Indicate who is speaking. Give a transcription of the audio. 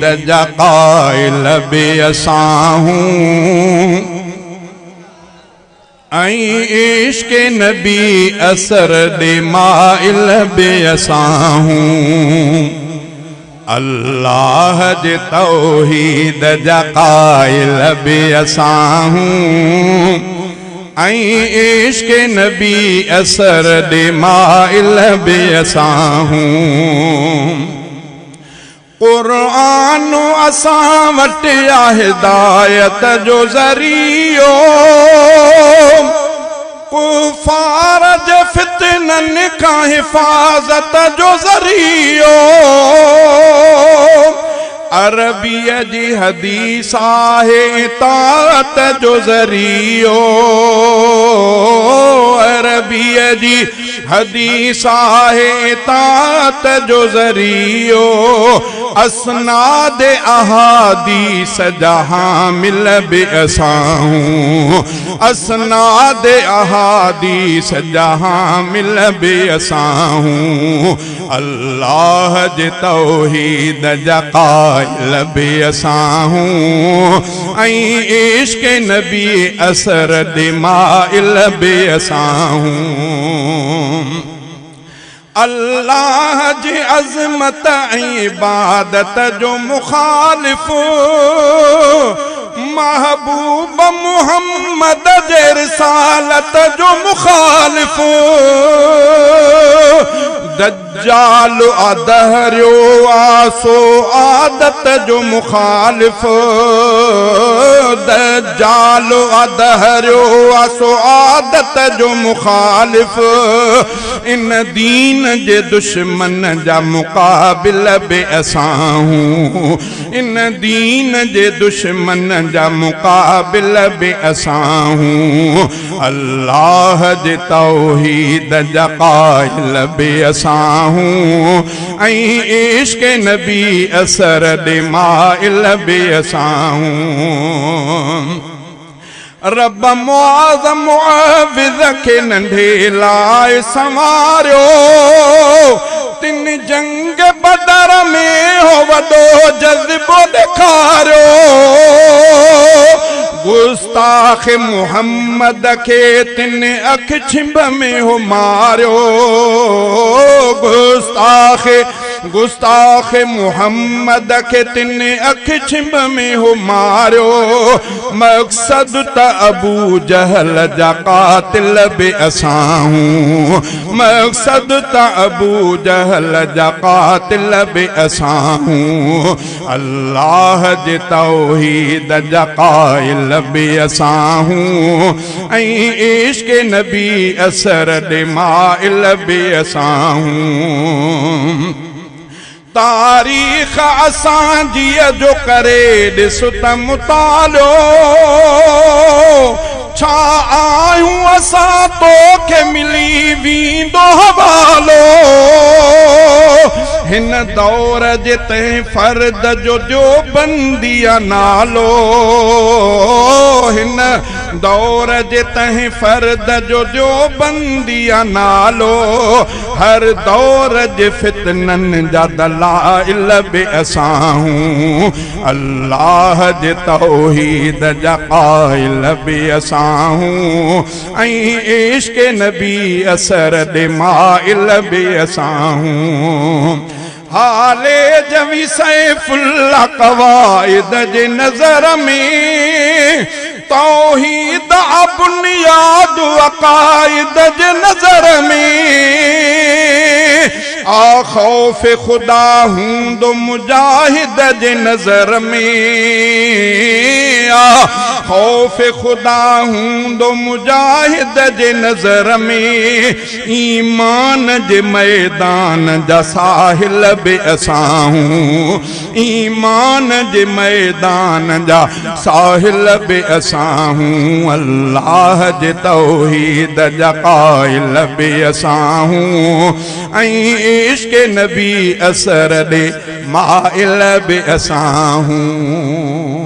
Speaker 1: दजा क़ाइल बि असां हूं ऐं इश्क़ नबी असर दे माइल बि असां हूं। अल्लाह जे तौहीद जा क़ाइल बि असां हूं ऐं इश्क़ नबी असर दे माइल बि असां हूं। क़ुरान असां वटि आहे हिदायत जो ज़रियो, कुफ़ार जे फितननि खां हिफ़ाज़त जो ज़रियो। अरबीअ जी हदीस आहे इताअत जो ज़रियो, अरबीअ जी हदीस आहे इताअत जो ज़रियो। असनाद अहादीस जा हामिल बि असां हूं, असनाद अहादीस जा हामिल बि असां हूं। अल्लाह जे तौहीद जा क़ाइल बि असां हूं ऐं इश्क़ नबी असर दे माइल बि असां हूं। अल्लाह जी अज़मत ऐं इबादत जो मुखालिफ, महबूब मुहम्मद जे रिसालत जो मुखालिफ। दज्जाल अदहरियो आसो आदत जो मुखालिफ, दज्जाल अदहरियो आसो आदत जो मुखालिफ। इन दीन जे दुश्मन जा मुक़ाबिल बि असां हूं, इन दीन जे दुश्मन जा मुक़ाबिल बि असां हूं। अल्लाह जे तौहीद जा क़ाइल बि असां हूं ऐं इश्क़ नबी असर दे माइल बि असां हूं। रब मुआज़म मुआविज़ खे नंढे लाइ संवारियो, तिन जंग बदर में हो वॾो जज़्बो ॾेखारियो। गुस्ताख़ मुहम्मद खे तिन अख छिंभ में हो मारियो, गुस्ताख़ मुहम्मद के तिन अख छिंभ में हो मारियो। मक़सद त अबू जहल जा क़ातिल बि असां हूं, मक़सद त अबू जहल जा क़ातिल बि असां हूं। अल्लाह जे तौहीद जा क़ाइल बि असां हूं ऐं इश्क़ नबी असर दे माइल बि असां हूं। तारीख़ असांजी जो करे ॾिस त मुतालो, छा आयूं असां तोखे मिली वेंदो हवालो। हिन दौर जे तंहिं फ़र्द जो बंदी नालो, हिन दौर जे तंहिं फ़र्द जो बंदी नालो। हर दौर जे फितननि जा दलाइल बि असां हूं। अल्लाह जे तौहीद जा क़ाइल बि असां हूं ऐं इश्क़ नबी असर दे माइल बि असां हूं। हाले जवी सैफुल्लाह क़वाइद जे नज़र में, तौहीद बुनियाद अक़ाइद जे नज़र में। आ खौफ खुदा हूंदो मुजाहिद जे नज़र में, आ खौफ खुदा हूंदो मुजाहिद जे नज़र में। ईमान जे मैदान जा साहिल बि असां हूं, ईमान जे मैदान जा साहिल बि असां हूं। अल्लाह जे तौहीद जा क़ाइल बि असां हूं ऐं इश्क़ नबी असर दे माइल बि असां हूं।